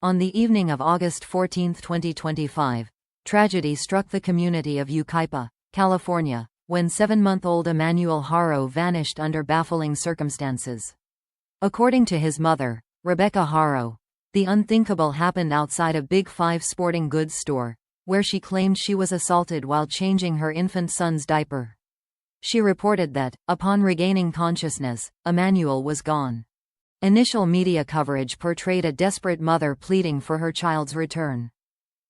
On the evening of August 14, 2025, tragedy struck the community of Yucaipa, California, when 7-month-old Emmanuel Haro vanished under baffling circumstances. According to his mother, Rebecca Haro, the unthinkable happened outside a Big Five sporting goods store, where she claimed she was assaulted while changing her infant son's diaper. She reported that, upon regaining consciousness, Emmanuel was gone. Initial media coverage portrayed a desperate mother pleading for her child's return.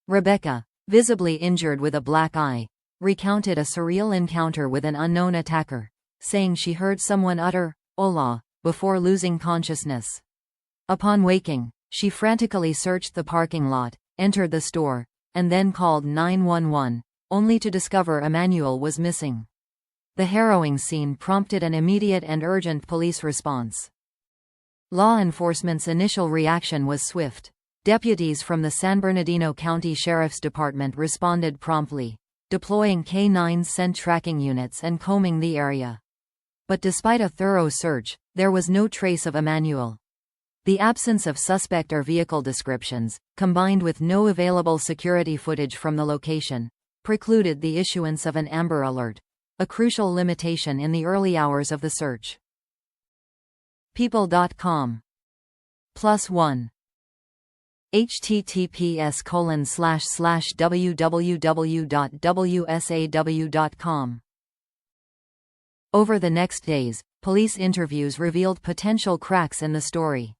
Rebecca, visibly injured with a black eye, recounted a surreal encounter with an unknown attacker, saying she heard someone utter, "Hola," before losing consciousness. Upon waking, she frantically searched the parking lot, entered the store, and then called 911, only to discover Emmanuel was missing. The harrowing scene prompted an immediate and urgent police response. Law enforcement's initial reaction was swift. Deputies from the San Bernardino County Sheriff's Department responded promptly, deploying K-9 scent tracking units and combing the area. But despite a thorough search, there was no trace of Emmanuel. The absence of suspect or vehicle descriptions, combined with no available security footage from the location, precluded the issuance of an Amber Alert, a crucial limitation in the early hours of the search. People.com +1 https://www.wsaw.com. Over the next days, police interviews revealed potential cracks in the story.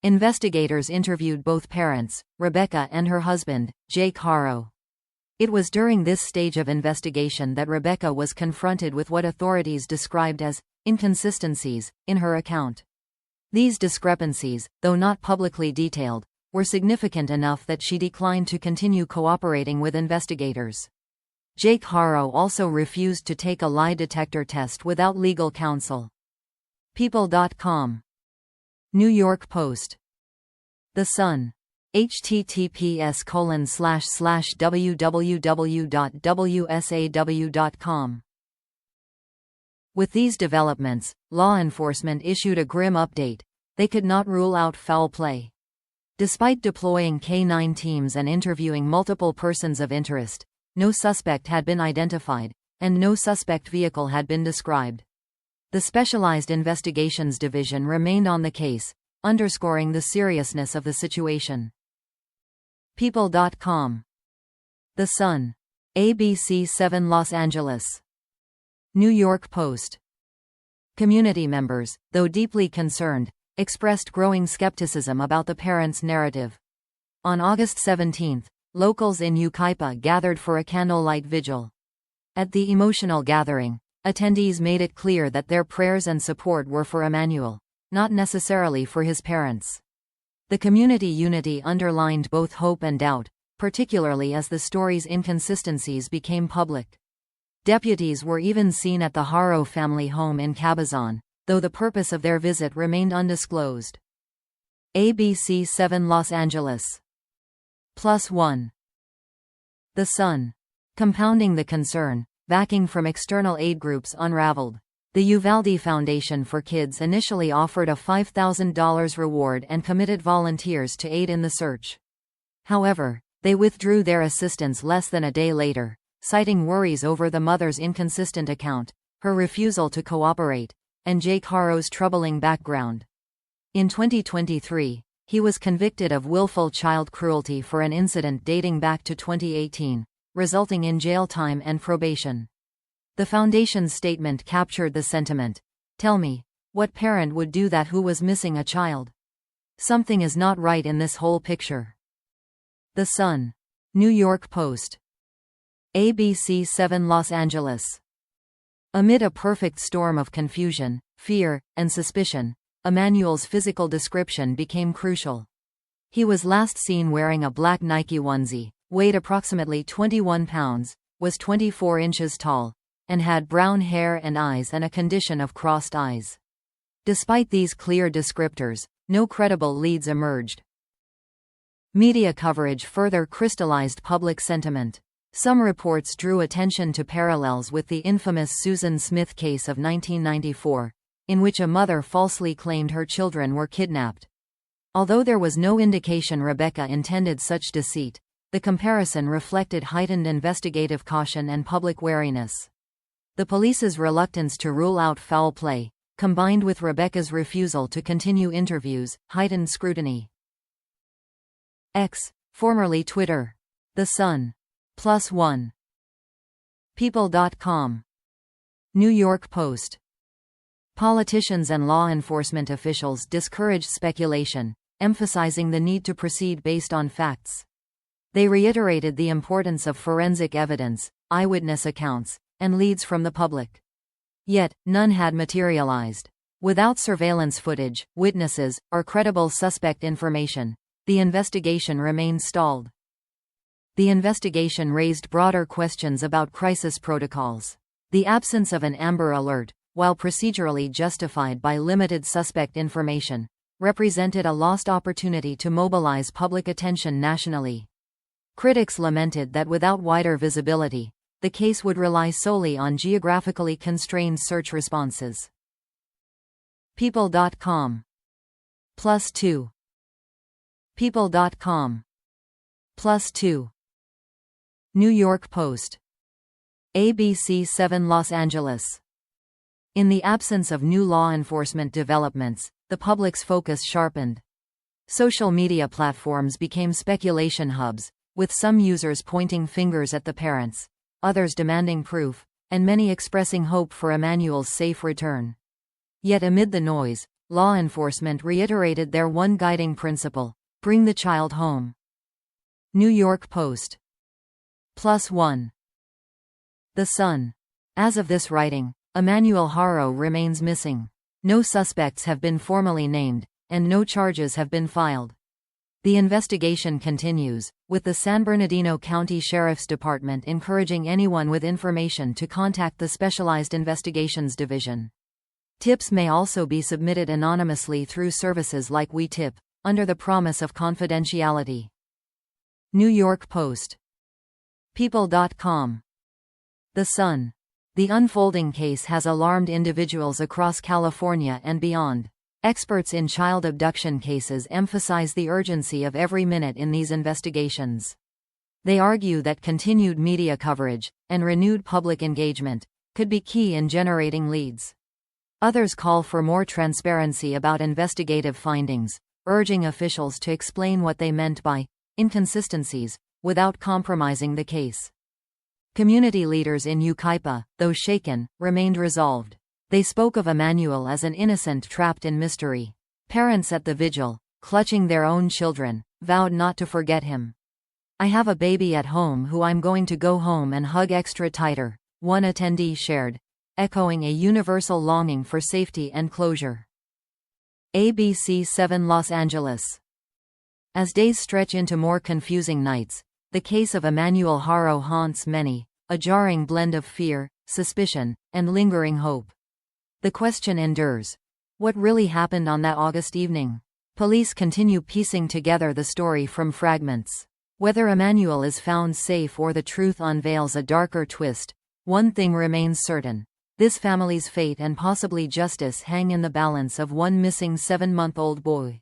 Investigators interviewed both parents, Rebecca and her husband, Jake Haro. It was during this stage of investigation that Rebecca was confronted with what authorities described as inconsistencies in her account. These discrepancies, though not publicly detailed, were significant enough that she declined to continue cooperating with investigators. Jake Haro also refused to take a lie detector test without legal counsel. People.com. New York Post. The Sun. https://www.wsaw.com. With these developments, law enforcement issued a grim update. They could not rule out foul play. Despite deploying K-9 teams and interviewing multiple persons of interest, no suspect had been identified, and no suspect vehicle had been described. The Specialized Investigations Division remained on the case, underscoring the seriousness of the situation. People.com. The Sun. ABC 7 Los Angeles. New York Post. Community members, though deeply concerned, expressed growing skepticism about the parents' narrative. On August 17, locals in Yucaipa gathered for a candlelight vigil. At the emotional gathering, attendees made it clear that their prayers and support were for Emmanuel, not necessarily for his parents. The community unity underlined both hope and doubt, particularly as the story's inconsistencies became public. Deputies were even seen at the Haro family home in Cabazon, though the purpose of their visit remained undisclosed. ABC 7 Los Angeles. +1. The Sun. Compounding the concern, backing from external aid groups unraveled. The Uvalde Foundation for Kids initially offered a $5,000 reward and committed volunteers to aid in the search. However, they withdrew their assistance less than a day later, citing worries over the mother's inconsistent account, her refusal to cooperate, and Jake Haro's troubling background. In 2023, he was convicted of willful child cruelty for an incident dating back to 2018, resulting in jail time and probation. The foundation's statement captured the sentiment. "Tell me, what parent would do that who was missing a child? Something is not right in this whole picture." The Sun. New York Post. ABC 7 Los Angeles. Amid a perfect storm of confusion, fear, and suspicion, Emmanuel's physical description became crucial. He was last seen wearing a black Nike onesie, weighed approximately 21 pounds, was 24 inches tall, and had brown hair and eyes and a condition of crossed eyes. Despite these clear descriptors, no credible leads emerged. Media coverage further crystallized public sentiment. Some reports drew attention to parallels with the infamous Susan Smith case of 1994, in which a mother falsely claimed her children were kidnapped. Although there was no indication Rebecca intended such deceit, the comparison reflected heightened investigative caution and public wariness. The police's reluctance to rule out foul play, combined with Rebecca's refusal to continue interviews, heightened scrutiny. X, formerly Twitter. The Sun. +1. People.com. New York Post. Politicians and law enforcement officials discouraged speculation, emphasizing the need to proceed based on facts. They reiterated the importance of forensic evidence, eyewitness accounts, and leads from the public. Yet, none had materialized. Without surveillance footage, witnesses, or credible suspect information, the investigation remained stalled. The investigation raised broader questions about crisis protocols. The absence of an Amber Alert, while procedurally justified by limited suspect information, represented a lost opportunity to mobilize public attention nationally. Critics lamented that without wider visibility, the case would rely solely on geographically constrained search responses. People.com. +2. People.com. +2. New York Post. ABC 7 Los Angeles. In the absence of new law enforcement developments, the public's focus sharpened. Social media platforms became speculation hubs, with some users pointing fingers at the parents, others demanding proof, and many expressing hope for Emmanuel's safe return. Yet amid the noise, law enforcement reiterated their one guiding principle: bring the child home. New York Post. +1. The Sun. As of this writing, Emmanuel Haro remains missing. No suspects have been formally named, and no charges have been filed. The investigation continues, with the San Bernardino County Sheriff's Department encouraging anyone with information to contact the Specialized Investigations Division. Tips may also be submitted anonymously through services like WeTip, under the promise of confidentiality. New York Post. People.com. The Sun. The unfolding case has alarmed individuals across California and beyond. Experts in child abduction cases emphasize the urgency of every minute in these investigations. They argue that continued media coverage, and renewed public engagement, could be key in generating leads. Others call for more transparency about investigative findings, urging officials to explain what they meant by inconsistencies, without compromising the case. Community leaders in Yucaipa, though shaken, remained resolved. They spoke of Emmanuel as an innocent trapped in mystery. Parents at the vigil, clutching their own children, vowed not to forget him. "I have a baby at home who I'm going to go home and hug extra tighter," one attendee shared, echoing a universal longing for safety and closure. ABC 7 Los Angeles. As days stretch into more confusing nights, the case of Emmanuel Haro haunts many, a jarring blend of fear, suspicion, and lingering hope. The question endures: what really happened on that August evening? Police continue piecing together the story from fragments. Whether Emmanuel is found safe or the truth unveils a darker twist, one thing remains certain: this family's fate and possibly justice hang in the balance of one missing 7-month-old boy.